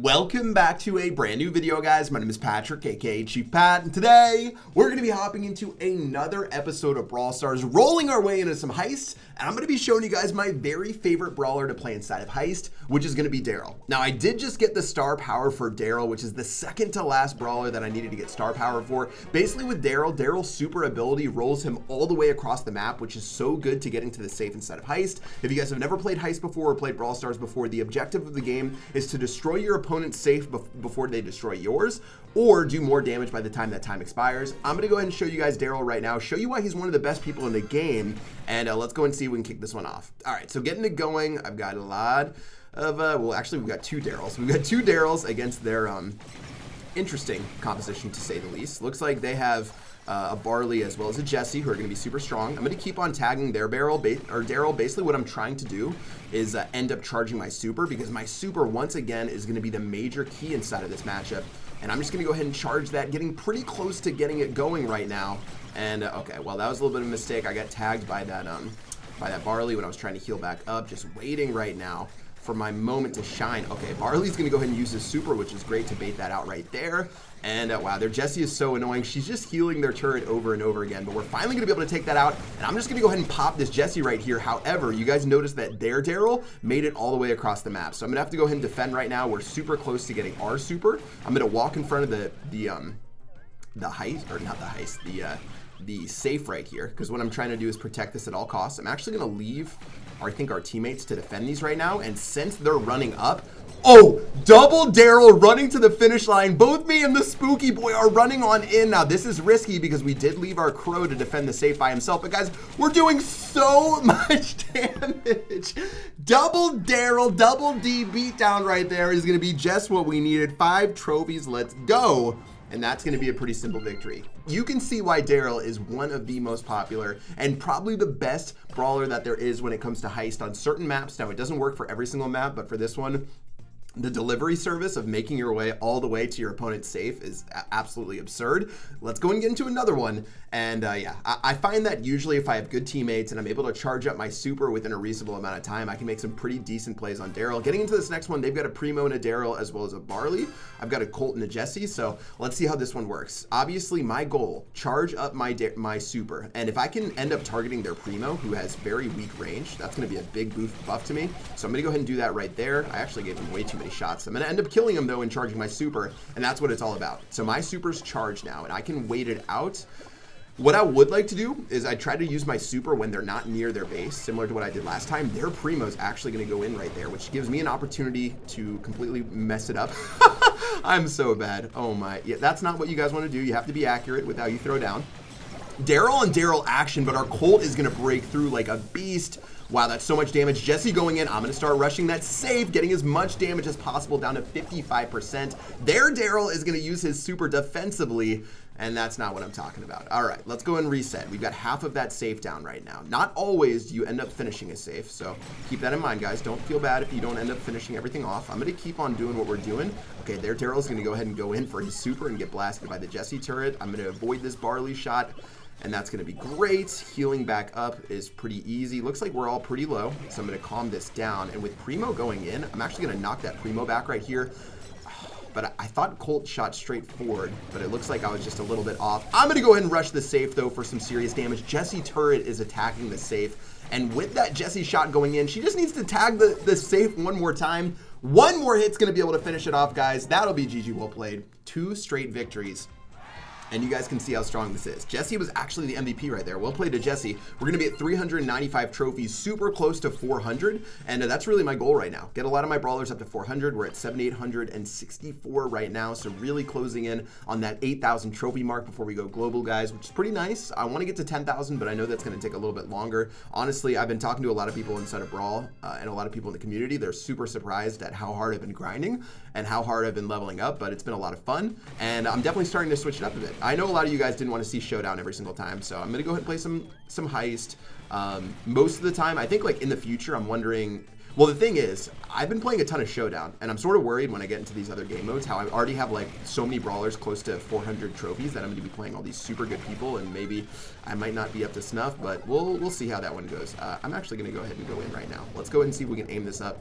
Welcome back to a brand new video, guys. My name is Patrick, aka Chief Pat, and today we're going to be hopping into another episode of Brawl Stars, rolling our way into some Heist, and I'm going to be showing you guys my very favorite brawler to play inside of Heist, which is going to be Darryl. Now, I did just get the star power for Darryl, which is the second to last brawler that I needed to get star power for. Basically, with Darryl's super ability rolls him all the way across the map, which is so good to get into the safe inside of Heist. If you guys have never played Heist before or played Brawl Stars before, the objective of the game is to destroy your opponent's safe before they destroy yours, or do more damage by the time that time expires. I'm gonna go ahead and show you guys Darryl right now, show you why he's one of the best people in the game, and let's go and see if we can kick this one off. All right, so getting it going, I've got a lot of, well, actually, we've got two Darryls. We've got two Darryls against their interesting composition, to say the least. Looks like they have a Barley as well as a Jesse, who are going to be super strong. I'm going to keep on tagging their Darryl. Basically, what I'm trying to do is end up charging my super, because my super, once again, is going to be the major key inside of this matchup. And I'm just going to go ahead and charge that, getting pretty close to getting it going right now. And, okay, well, that was a little bit of a mistake. I got tagged by that Barley when I was trying to heal back up, just waiting right now for my moment to shine. Okay, Barley's going to go ahead and use his super, which is great to bait that out right there. And wow, their Jessie is so annoying. She's just healing their turret over and over again, but we're finally going to be able to take that out. And I'm just going to go ahead and pop this Jessie right here. However, you guys notice that their Darryl made it all the way across the map. So I'm going to have to go ahead and defend right now. We're super close to getting our super. I'm going to walk in front of the heist, or not the heist, the safe right here, because what I'm trying to do is protect this at all costs. I'm actually going to leave I think our teammates to defend these right now, and since they're running up, oh, double Darryl running to the finish line. Both me and the spooky boy are running on in. Now, this is risky because we did leave our crow to defend the safe by himself, but guys, we're doing so much damage. Double Darryl, double D beatdown right there is going to be just what we needed. 5 trophies, let's go. And that's going to be a pretty simple victory. You can see why Darryl is one of the most popular and probably the best brawler that there is when it comes to Heist on certain maps. Now, it doesn't work for every single map, but for this one, the delivery service of making your way all the way to your opponent's safe is absolutely absurd. Let's go and get into another one. And yeah, I find that usually if I have good teammates and I'm able to charge up my super within a reasonable amount of time, I can make some pretty decent plays on Darryl. Getting into this next one, they've got a Primo and a Darryl as well as a Barley. I've got a Colt and a Jesse, so let's see how this one works. Obviously, my goal, charge up my super. And if I can end up targeting their Primo, who has very weak range, that's going to be a big buff to me. So I'm going to go ahead and do that right there. I actually gave him way too many shots. I'm going to end up killing him, though, and charging my super, and that's what it's all about. So my super's charged now, and I can wait it out. What I would like to do is I try to use my super when they're not near their base, similar to what I did last time. Their Primo's actually going to go in right there, which gives me an opportunity to completely mess it up. I'm so bad. Oh my. Yeah, that's not what you guys want to do. You have to be accurate with how you throw down. Darryl and Darryl action, but our Colt is going to break through like a beast. Wow, that's so much damage. Jesse going in. I'm going to start rushing that safe, getting as much damage as possible down to 55%. Their Darryl is going to use his super defensively, and that's not what I'm talking about. All right, let's go and reset. We've got half of that safe down right now. Not always do you end up finishing a safe, so keep that in mind, guys. Don't feel bad if you don't end up finishing everything off. I'm going to keep on doing what we're doing. Okay, their Darryl's going to go ahead and go in for his super and get blasted by the Jesse turret. I'm going to avoid this Barley shot, and that's going to be great. Healing back up is pretty easy. Looks like we're all pretty low, so I'm going to calm this down. And with Primo going in, I'm actually going to knock that Primo back right here. But I thought Colt shot straight forward, but it looks like I was just a little bit off. I'm going to go ahead and rush the safe, though, for some serious damage. Jesse turret is attacking the safe, and with that Jesse shot going in, she just needs to tag the safe one more time. One more hit's going to be able to finish it off, guys. That'll be GG well played. 2 straight victories. And you guys can see how strong this is. Jesse was actually the MVP right there. Well played to Jesse. We're going to be at 395 trophies, super close to 400. And that's really my goal right now. Get a lot of my brawlers up to 400. We're at 7,864 right now. So really closing in on that 8,000 trophy mark before we go global, guys, which is pretty nice. I want to get to 10,000, but I know that's going to take a little bit longer. Honestly, I've been talking to a lot of people inside of Brawl and a lot of people in the community. They're super surprised at how hard I've been grinding and how hard I've been leveling up, but it's been a lot of fun. And I'm definitely starting to switch it up a bit. I know a lot of you guys didn't want to see Showdown every single time, so I'm going to go ahead and play some Heist. Most of the time, I think like in the future, I'm wondering, well, the thing is, I've been playing a ton of Showdown, and I'm sort of worried when I get into these other game modes how I already have like so many brawlers close to 400 trophies that I'm going to be playing all these super good people, and maybe I might not be up to snuff, but we'll see how that one goes. I'm actually going to go ahead and go in right now. Let's go ahead and see if we can aim this up.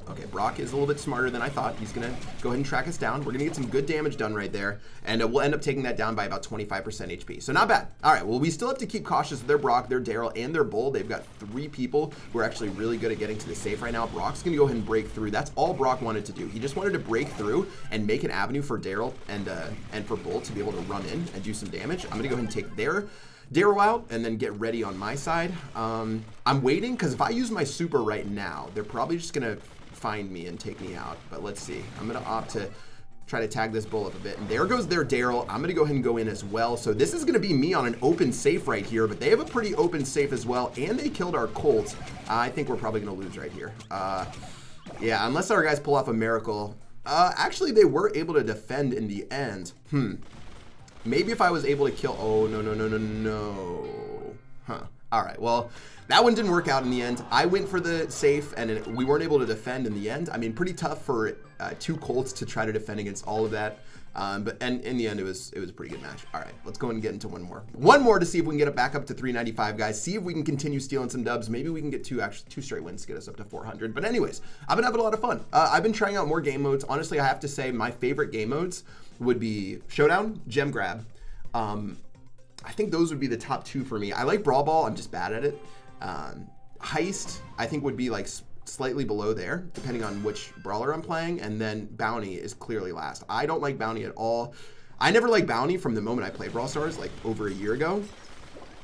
Okay, Brock is a little bit smarter than I thought. He's going to go ahead and track us down. We're going to get some good damage done right there, and we'll end up taking that down by about 25% HP. So not bad. All right, well, we still have to keep cautious with their Brock, their Darryl, and their Bull. They've got 3 people who are actually really good at getting to the safe right now. Brock's going to go ahead and break through. That's all Brock wanted to do. He just wanted to break through and make an avenue for Darryl and for Bull to be able to run in and do some damage. I'm going to go ahead and take their Darryl out and then get ready on my side. I'm waiting because if I use my super right now, they're probably just going to find me and take me out. But let's see. I'm going to opt to try to tag this Bull up a bit. And there goes their Darryl. I'm going to go ahead and go in as well. So this is going to be me on an open safe right here, but they have a pretty open safe as well. And they killed our Colt. I think we're probably going to lose right here. Yeah, unless our guys pull off a miracle. Actually, they were able to defend in the end. Maybe if I was able to kill... Oh, no. Huh. All right, well, that one didn't work out in the end. I went for the safe, and we weren't able to defend in the end. I mean, pretty tough for 2 Colts to try to defend against all of that. But in the end, it was a pretty good match. All right, let's go and get into one more. One more to see if we can get it back up to 395, guys. See if we can continue stealing some dubs. Maybe we can get 2 straight wins to get us up to 400. But anyways, I've been having a lot of fun. I've been trying out more game modes. Honestly, I have to say my favorite game modes would be Showdown, Gem Grab. I think those would be the top 2 for me. I like Brawl Ball. I'm just bad at it. Heist, I think, would be like slightly below there, depending on which brawler I'm playing. And then Bounty is clearly last. I don't like Bounty at all. I never liked Bounty from the moment I played Brawl Stars, like over a year ago.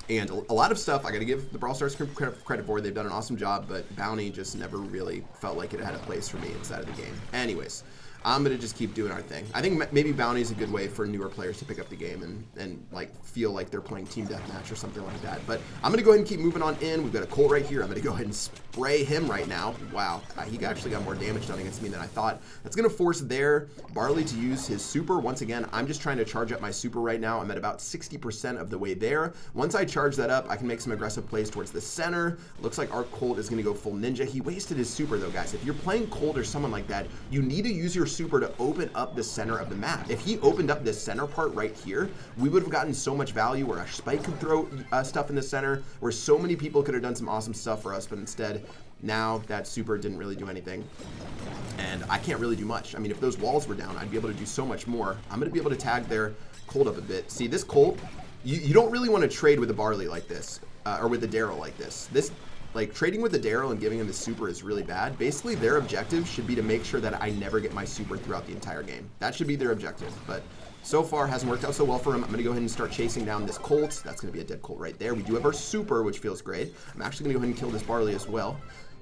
And a lot of stuff I got to give the Brawl Stars credit for. They've done an awesome job, but Bounty just never really felt like it had a place for me inside of the game. Anyways, I'm going to just keep doing our thing. I think maybe Bounty is a good way for newer players to pick up the game and like feel like they're playing Team Deathmatch or something like that. But I'm going to go ahead and keep moving on in. We've got a Colt right here. I'm going to go ahead and spray him right now. Wow, he actually got more damage done against me than I thought. That's going to force their Barley to use his super. Once again, I'm just trying to charge up my super right now. I'm at about 60% of the way there. Once I charge that up, I can make some aggressive plays towards the center. Looks like our Colt is going to go full ninja. He wasted his super though, guys. If you're playing Colt or someone like that, you need to use your super to open up the center of the map. If he opened up this center part right here, we would have gotten so much value where a Spike could throw stuff in the center, where so many people could have done some awesome stuff for us, but instead, now that super didn't really do anything. And I can't really do much. I mean, if those walls were down, I'd be able to do so much more. I'm going to be able to tag their Colt up a bit. See, this Colt, you don't really want to trade with a Barley like this, or with the Darryl like this. Like, trading with the Darryl and giving him the super is really bad. Basically, their objective should be to make sure that I never get my super throughout the entire game. That should be their objective, but so far hasn't worked out so well for him. I'm going to go ahead and start chasing down this Colt. That's going to be a dead Colt right there. We do have our super, which feels great. I'm actually going to go ahead and kill this Barley as well.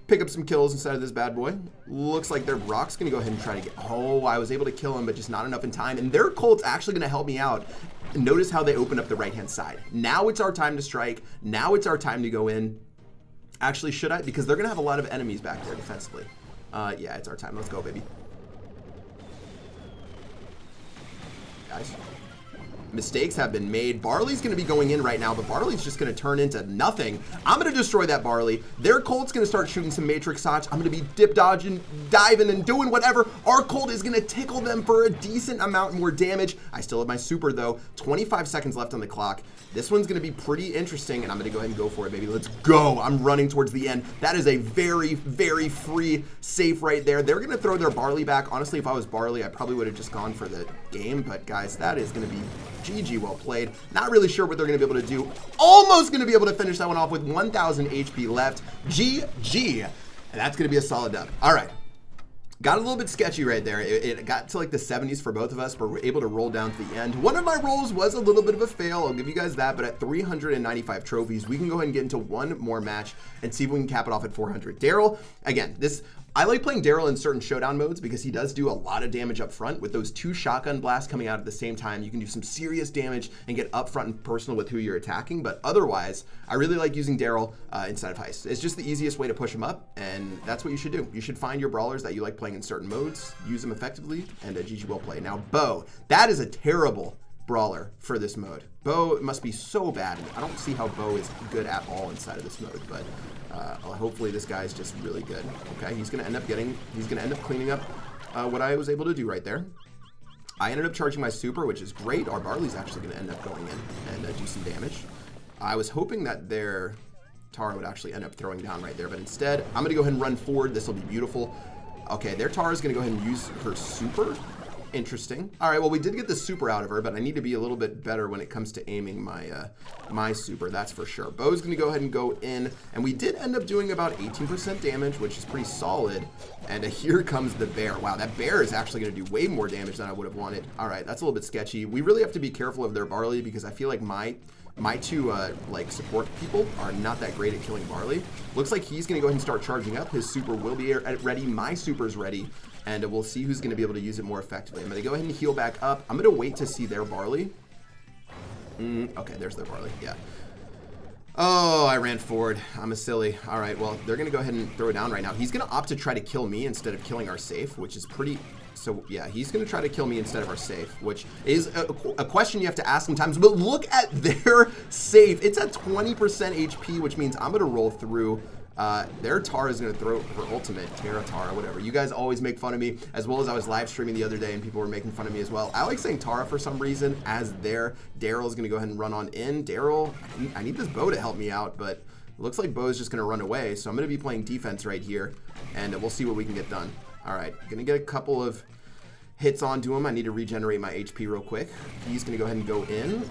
Pick up some kills inside of this bad boy. Looks like their Brock's going to go ahead and try to get... Oh, I was able to kill him, but just not enough in time. And their Colt's actually going to help me out. Notice how they open up the right-hand side. Now it's our time to strike. Now it's our time to go in. Actually, should I? Because they're going to have a lot of enemies back there defensively. Yeah, it's our time. Let's go, baby. Guys. Mistakes have been made. Barley's going to be going in right now, but Barley's just going to turn into nothing. I'm going to destroy that Barley. Their Colt's going to start shooting some Matrix shots. I'm going to be dip dodging, diving, and doing whatever. Our Colt is going to tickle them for a decent amount more damage. I still have my super, though. 25 seconds left on the clock. This one's going to be pretty interesting, and I'm going to go ahead and go for it, baby. Let's go. I'm running towards the end. That is a very, very free safe right there. They're going to throw their Barley back. Honestly, if I was Barley, I probably would have just gone for the game, but guys, that is going to be GG, well played. Not really sure what they're going to be able to do. Almost going to be able to finish that one off with 1,000 HP left. GG. And that's going to be a solid dub. All right. Got a little bit sketchy right there. It got to like the 70s for both of us, but we're able to roll down to the end. One of my rolls was a little bit of a fail. I'll give you guys that, but at 395 trophies, we can go ahead and get into one more match and see if we can cap it off at 400. Darryl, again, I like playing Darryl in certain showdown modes because he does do a lot of damage up front. With those 2 shotgun blasts coming out at the same time, you can do some serious damage and get up front and personal with who you're attacking. But otherwise, I really like using Darryl inside of Heist. It's just the easiest way to push him up, and that's what you should do. You should find your brawlers that you like playing in certain modes, use them effectively, and GG well played. Now, Bo, that is a terrible brawler for this mode. Bo must be so bad. I don't see how Bo is good at all inside of this mode, but hopefully this guy's just really good. Okay, he's gonna end up cleaning up what I was able to do right there. I ended up charging my super, which is great. Our Barley's actually gonna end up going in and do some damage. I was hoping that their Tara would actually end up throwing down right there, but instead I'm gonna go ahead and run forward. This will be beautiful. Okay, their Tara is going to go ahead and use her super. Interesting. All right, well, we did get the super out of her, but I need to be a little bit better when it comes to aiming my super, that's for sure. Bo's going to go ahead and go in, and we did end up doing about 18% damage, which is pretty solid. And here comes the bear. Wow, that bear is actually going to do way more damage than I would have wanted. All right, that's a little bit sketchy. We really have to be careful of their barley because I feel like my two like support people are not that great at killing barley. Looks like he's going to go ahead and start charging up. His super will be ready. My super's ready. And we'll see who's going to be able to use it more effectively. I'm going to go ahead and heal back up. I'm going to wait to see their barley. Okay, there's their barley. Yeah. Oh, I ran forward. I'm a silly. All right, well, they're going to go ahead and throw it down right now. He's going to opt to try to kill me instead of killing our safe, which is pretty... So, yeah, he's going to try to kill me instead of our safe, which is a question you have to ask sometimes. But look at their safe. It's at 20% HP, which means I'm going to roll through... their Tara is going to throw her ultimate, Tara, whatever. You guys always make fun of me, as well as I was live streaming the other day and people were making fun of me as well. I like saying Tara for some reason as their. Darryl is going to go ahead and run on in. Darryl, I need this Bo to help me out, but it looks like Bo is just going to run away. So I'm going to be playing defense right here, and we'll see what we can get done. All right, going to get a couple of hits onto him. I need to regenerate my HP real quick. He's going to go ahead and go in.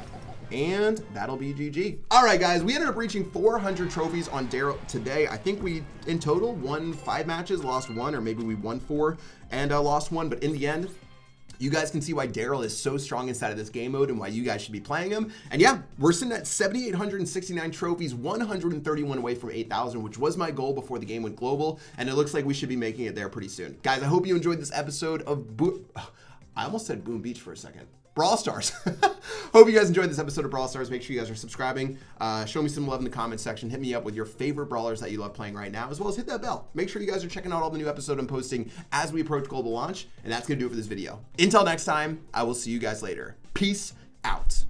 And that'll be GG. All right, guys, we ended up reaching 400 trophies on Darryl today. I think we, in total, won 5 matches, lost 1, or maybe we won 4 and lost 1. But in the end, you guys can see why Darryl is so strong inside of this game mode and why you guys should be playing him. And yeah, we're sitting at 7,869 trophies, 131 away from 8,000, which was my goal before the game went global. And it looks like we should be making it there pretty soon. Guys, I hope you enjoyed this episode of I almost said Boom Beach for a second. Brawl Stars. Hope you guys enjoyed this episode of Brawl Stars. Make sure you guys are subscribing. Show me some love in the comment section. Hit me up with your favorite brawlers that you love playing right now, as well as hit that bell. Make sure you guys are checking out all the new episodes I'm posting as we approach global launch. And that's going to do it for this video. Until next time, I will see you guys later. Peace out.